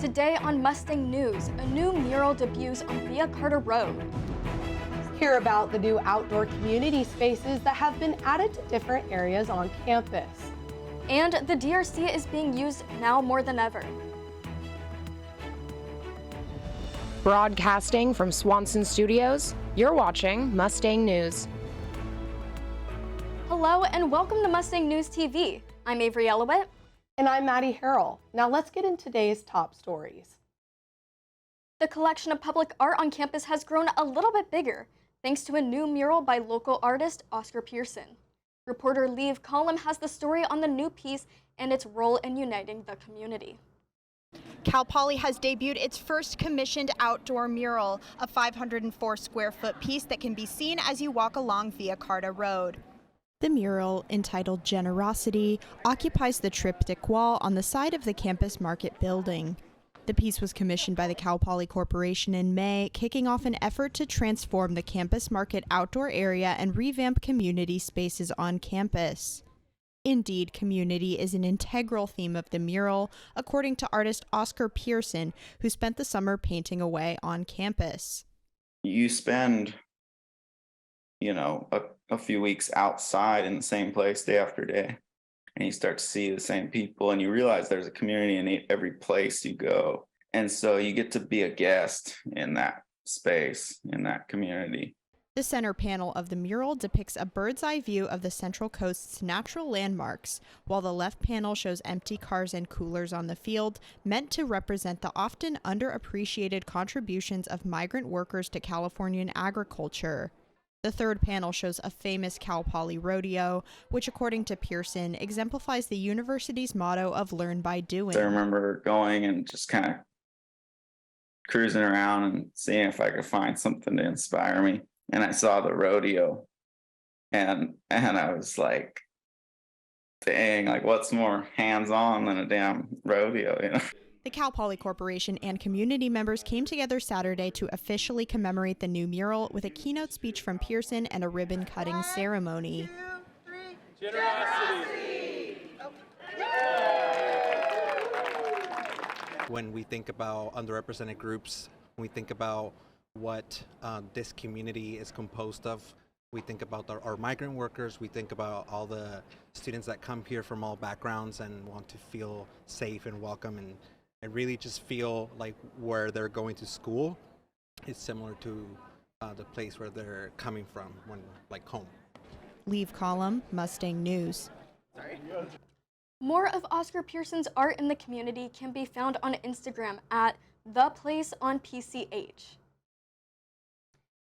Today on Mustang News, a new mural debuts on Via Carte Road. Hear about the new outdoor community spaces that have been added to different areas on campus. And the DRC is being used now more than ever. Broadcasting from Swanson Studios, you're watching Mustang News. Hello and welcome to Mustang News TV. I'm Avery Elowit. And I'm Maddie Harrell. Now let's get into today's top stories. The collection of public art on campus has grown a little bit bigger, thanks to a new mural by local artist Oscar Pearson. Reporter Leave Column has the story on the new piece and its role in uniting the community. Cal Poly has debuted its first commissioned outdoor mural, a 504 square foot piece that can be seen as you walk along Via Carte Road. The mural, entitled Generosity, occupies the triptych wall on the side of the campus market building. The piece was commissioned by the Cal Poly Corporation in May, kicking off an effort to transform the campus market outdoor area and revamp community spaces on campus. Indeed, community is an integral theme of the mural, according to artist Oscar Pearson, who spent the summer painting away on campus. You spend, a few weeks outside in the same place day after day, and you start to see the same people, and you realize there's a community in every place you go. And so you get to be a guest in that space, in that community. The center panel of the mural depicts a bird's eye view of the Central Coast's natural landmarks, while the left panel shows empty cars and coolers on the field, meant to represent the often underappreciated contributions of migrant workers to Californian agriculture. The third panel shows a famous Cal Poly rodeo, which, according to Pearson, exemplifies the university's motto of learn by doing. I remember going and just kind of cruising around and seeing if I could find something to inspire me. And I saw the rodeo, and I was like, dang, like what's more hands-on than a damn rodeo, The Cal Poly Corporation and community members came together Saturday to officially commemorate the new mural with a keynote speech from Pearson and a ribbon-cutting ceremony. 1, 2, 3. Generosity! When we think about underrepresented groups, when we think about what this community is composed of, we think about our migrant workers, we think about all the students that come here from all backgrounds and want to feel safe and welcome and really just feel like where they're going to school is similar to the place where they're coming from, when like home. Leave Column, Mustang News. More of Oscar Pearson's art in the community can be found on Instagram at theplaceonpch.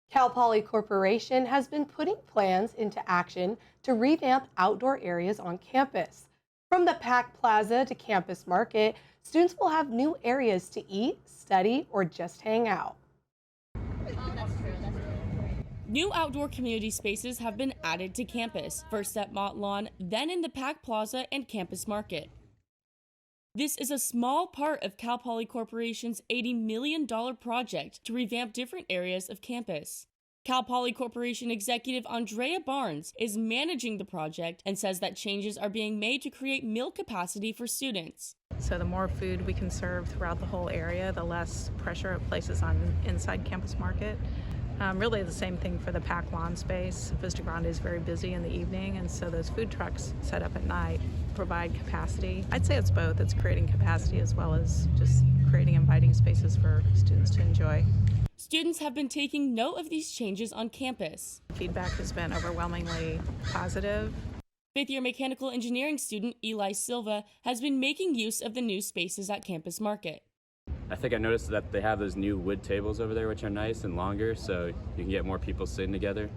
Cal Poly Corporation has been putting plans into action to revamp outdoor areas on campus. From the Pack Plaza to Campus Market, students will have new areas to eat, study, or just hang out. New outdoor community spaces have been added to campus, first at Mott Lawn, then in the Pack Plaza and Campus Market. This is a small part of Cal Poly Corporation's $80 million project to revamp different areas of campus. Cal Poly Corporation executive Andrea Barnes is managing the project and says that changes are being made to create meal capacity for students. So the more food we can serve throughout the whole area, the less pressure it places on inside Campus Market. Really the same thing for the Pack Lawn space. Vista Grande is very busy in the evening, and so those food trucks set up at night provide capacity. I'd say it's both. It's creating capacity as well as just creating inviting spaces for students to enjoy. Students have been taking note of these changes on campus. Feedback has been overwhelmingly positive. Fifth-year mechanical engineering student Eli Silva has been making use of the new spaces at Campus Market. I think I noticed that they have those new wood tables over there, which are nice and longer, so you can get more people sitting together.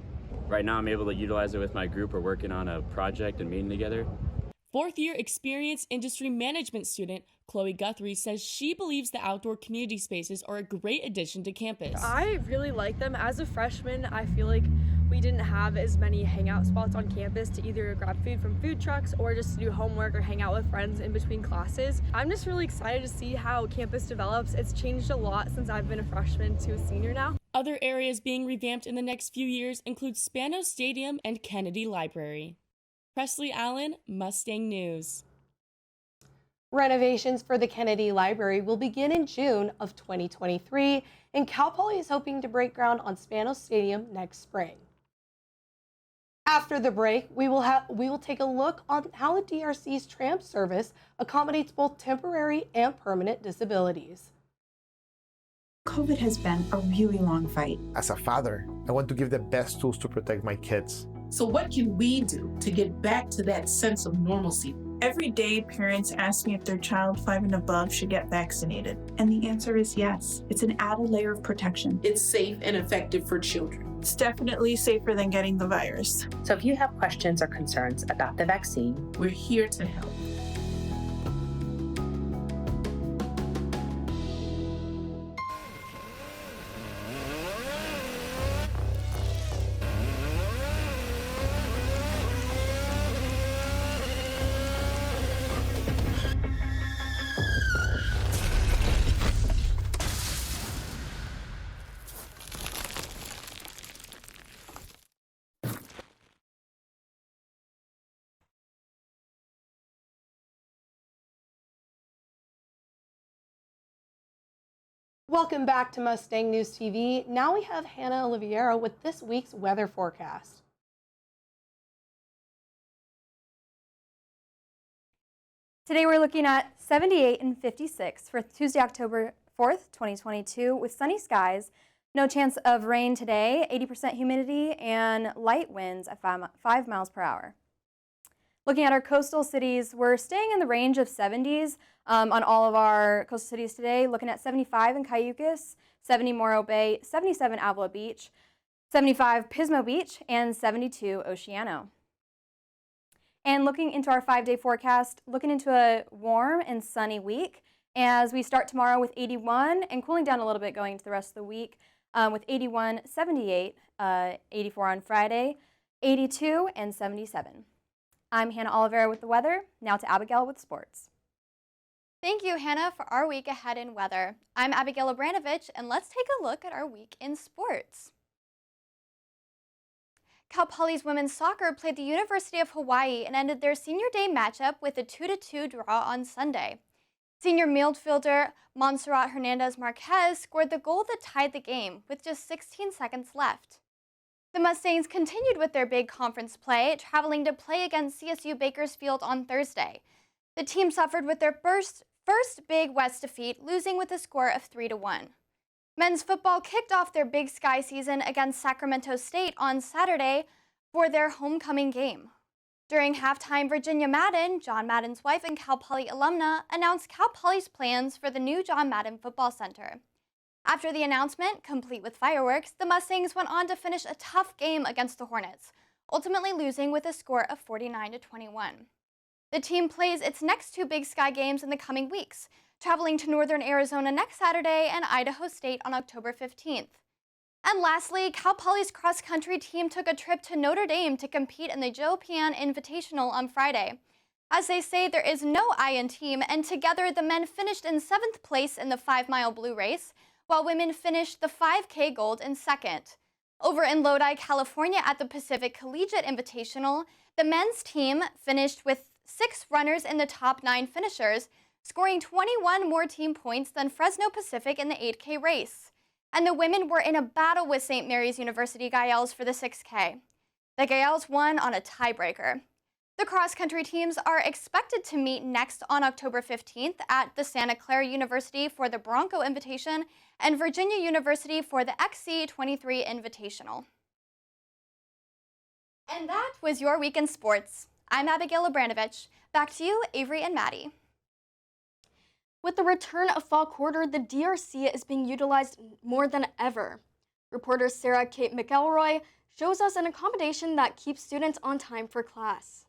Right now I'm able to utilize it with my group. We're working on a project and meeting together. Fourth-year experienced industry management student Chloe Guthrie says she believes the outdoor community spaces are a great addition to campus. I really like them. As a freshman, I feel like we didn't have as many hangout spots on campus to either grab food from food trucks or just to do homework or hang out with friends in between classes. I'm just really excited to see how campus develops. It's changed a lot since I've been a freshman to a senior now. Other areas being revamped in the next few years include Spano Stadium and Kennedy Library. Presley Allen, Mustang News. Renovations for the Kennedy Library will begin in June of 2023, and Cal Poly is hoping to break ground on Spanos Stadium next spring. After the break, we will take a look on how the DRC's tram service accommodates both temporary and permanent disabilities. COVID has been a really long fight. As a father, I want to give the best tools to protect my kids. So what can we do to get back to that sense of normalcy? Every day, parents ask me if their child 5 and above should get vaccinated. And the answer is yes. It's an added layer of protection. It's safe and effective for children. It's definitely safer than getting the virus. So if you have questions or concerns about the vaccine, we're here to help. Welcome back to Mustang News TV. Now we have Hannah Oliveira with this week's weather forecast. Today we're looking at 78 and 56 for Tuesday, October 4th, 2022, with sunny skies, no chance of rain today, 80% humidity, and light winds at 5 miles per hour. Looking at our coastal cities, we're staying in the range of 70s on all of our coastal cities today, looking at 75 in Cayucas, 70 Morro Bay, 77 Avila Beach, 75 Pismo Beach, and 72 Oceano. And looking into our 5-day forecast, looking into a warm and sunny week as we start tomorrow with 81 and cooling down a little bit going into the rest of the week with 81, 78, 84 on Friday, 82, and 77. I'm Hannah Oliveira with the weather. Now to Abigail with sports. Thank you, Hannah, for our week ahead in weather. I'm Abigail Obranovich, and let's take a look at our week in sports. Cal Poly's women's soccer played the University of Hawaii and ended their senior day matchup with a 2-2 draw on Sunday. Senior midfielder Montserrat Hernandez Marquez scored the goal that tied the game with just 16 seconds left. The Mustangs continued with their big conference play, traveling to play against CSU Bakersfield on Thursday. The team suffered with their first Big West defeat, losing with a score of 3-1. Men's football kicked off their Big Sky season against Sacramento State on Saturday for their homecoming game. During halftime, Virginia Madden, John Madden's wife and Cal Poly alumna, announced Cal Poly's plans for the new John Madden Football Center. After the announcement, complete with fireworks, the Mustangs went on to finish a tough game against the Hornets, ultimately losing with a score of 49-21. The team plays its next 2 Big Sky games in the coming weeks, traveling to Northern Arizona next Saturday and Idaho State on October 15th. And lastly, Cal Poly's cross-country team took a trip to Notre Dame to compete in the Joe Pian Invitational on Friday. As they say, there is no I in team, and together the men finished in 7th place in the 5-mile blue race, while women finished the 5K gold in 2nd. Over in Lodi, California at the Pacific Collegiate Invitational, the men's team finished with 6 runners in the top 9 finishers, scoring 21 more team points than Fresno Pacific in the 8K race. And the women were in a battle with St. Mary's University Gaels for the 6K. The Gaels won on a tiebreaker. The cross-country teams are expected to meet next on October 15th at the Santa Clara University for the Bronco Invitation and Virginia University for the XC23 Invitational. And that was your week in sports. I'm Abigail Obranovich. Back to you, Avery and Maddie. With the return of fall quarter, the DRC is being utilized more than ever. Reporter Sarah Kate McElroy shows us an accommodation that keeps students on time for class.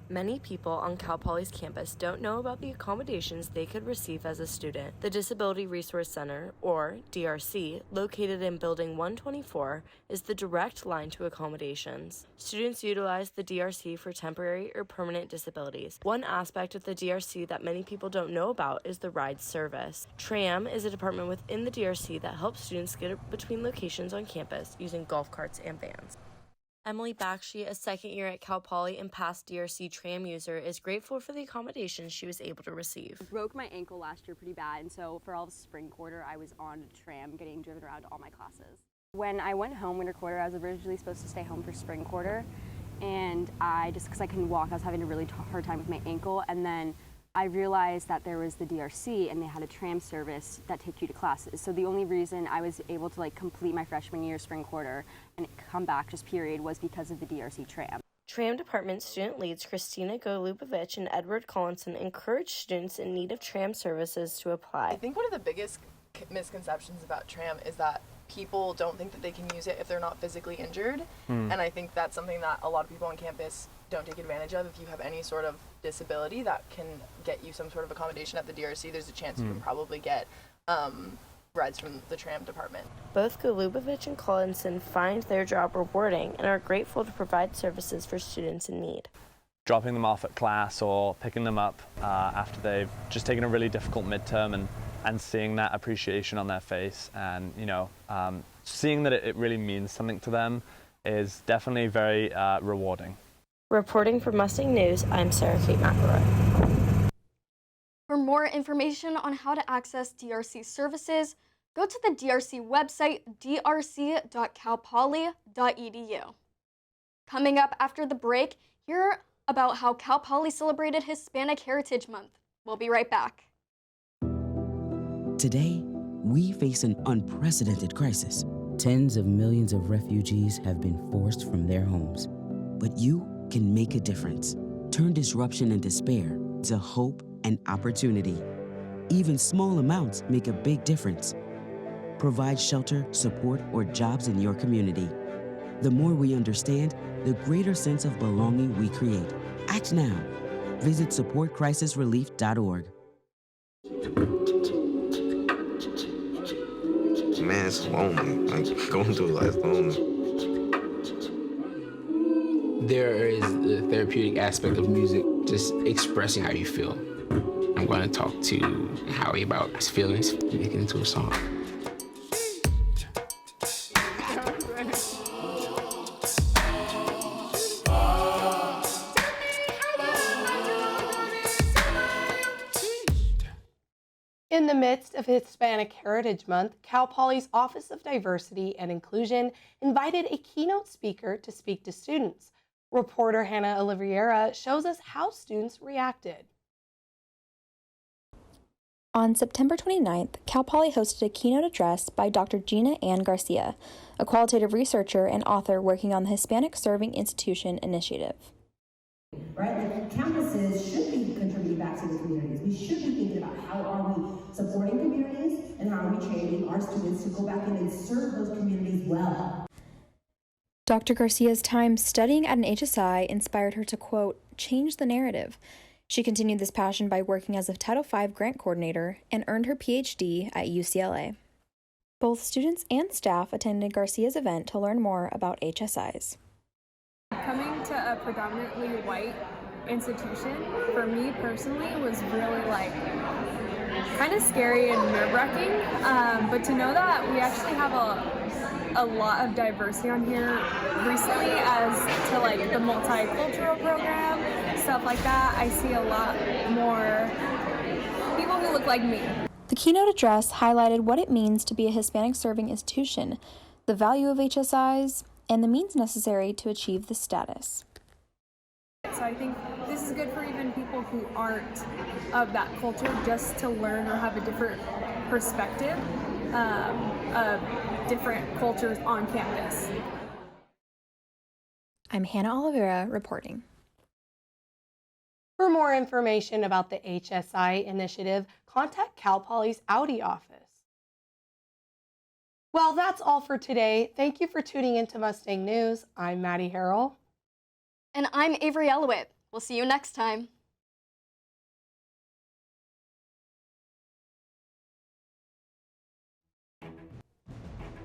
Many people on Cal Poly's campus don't know about the accommodations they could receive as a student. The Disability Resource Center, or DRC, located in Building 124, is the direct line to accommodations. Students utilize the DRC for temporary or permanent disabilities. One aspect of the DRC that many people don't know about is the ride service. TRAM is a department within the DRC that helps students get between locations on campus using golf carts and vans. Emily Bakshi, a second year at Cal Poly and past DRC tram user, is grateful for the accommodations she was able to receive. I broke my ankle last year pretty bad, and so for all of spring quarter, I was on a tram getting driven around to all my classes. When I went home winter quarter, I was originally supposed to stay home for spring quarter, and because I couldn't walk, I was having a really hard time with my ankle, and then I realized that there was the DRC and they had a tram service that take you to classes. So the only reason I was able to complete my freshman year spring quarter and come back just period was because of the DRC tram. Tram department student leads Christina Golubovich and Edward Collinson encourage students in need of tram services to apply. I think one of the biggest misconceptions about tram is that people don't think that they can use it if they're not physically injured. And I think that's something that a lot of people on campus don't take advantage of. If you have any sort of disability that can get you some sort of accommodation at the DRC, there's a chance you can probably get rides from the tram department. Both Golubovich and Collinson find their job rewarding and are grateful to provide services for students in need. Dropping them off at class or picking them up after they've just taken a really difficult midterm and seeing that appreciation on their face and, seeing that it really means something to them is definitely very rewarding. Reporting for Mustang News, I'm Sarah Kate McElroy. For more information on how to access DRC services, go to the DRC website, drc.calpoly.edu. Coming up after the break, hear about how Cal Poly celebrated Hispanic Heritage Month. We'll be right back. Today, we face an unprecedented crisis. Tens of millions of refugees have been forced from their homes. But you can make a difference. Turn disruption and despair to hope and opportunity. Even small amounts make a big difference. Provide shelter, support, or jobs in your community. The more we understand, the greater sense of belonging we create. Act now. Visit supportcrisisrelief.org. Man, it's lonely. Going through life lonely. There is the therapeutic aspect of music, just expressing how you feel. I'm going to talk to Howie about his feelings, make it into a song. In the midst of Hispanic Heritage Month, Cal Poly's Office of Diversity and Inclusion invited a keynote speaker to speak to students. Reporter Hannah Oliveira shows us how students reacted. On September 29th, Cal Poly hosted a keynote address by Dr. Gina Ann Garcia, a qualitative researcher and author working on the Hispanic Serving Institution Initiative. Right? Like campuses should be contributing back to the communities. We should be thinking about how are we supporting communities and how are we training our students to go back in and serve those communities well. Dr. Garcia's time studying at an HSI inspired her to, quote, change the narrative. She continued this passion by working as a Title V grant coordinator and earned her PhD at UCLA. Both students and staff attended Garcia's event to learn more about HSIs. Coming to a predominantly white institution, for me personally, was really kind of scary and nerve-wracking, but to know that we actually have a lot of diversity on here recently as to the multicultural program, stuff like that, I see a lot more people who look like me. The keynote address highlighted what it means to be a Hispanic serving institution, the value of HSIs, and the means necessary to achieve this status. So I think this is good for even people who aren't of that culture, just to learn or have a different perspective of different cultures on campus. I'm Hannah Oliveira reporting. For more information about the HSI initiative, contact Cal Poly's Audi office. Well, that's all for today. Thank you for tuning into Mustang News. I'm Maddie Harrell. And I'm Avery Elowit. We'll see you next time.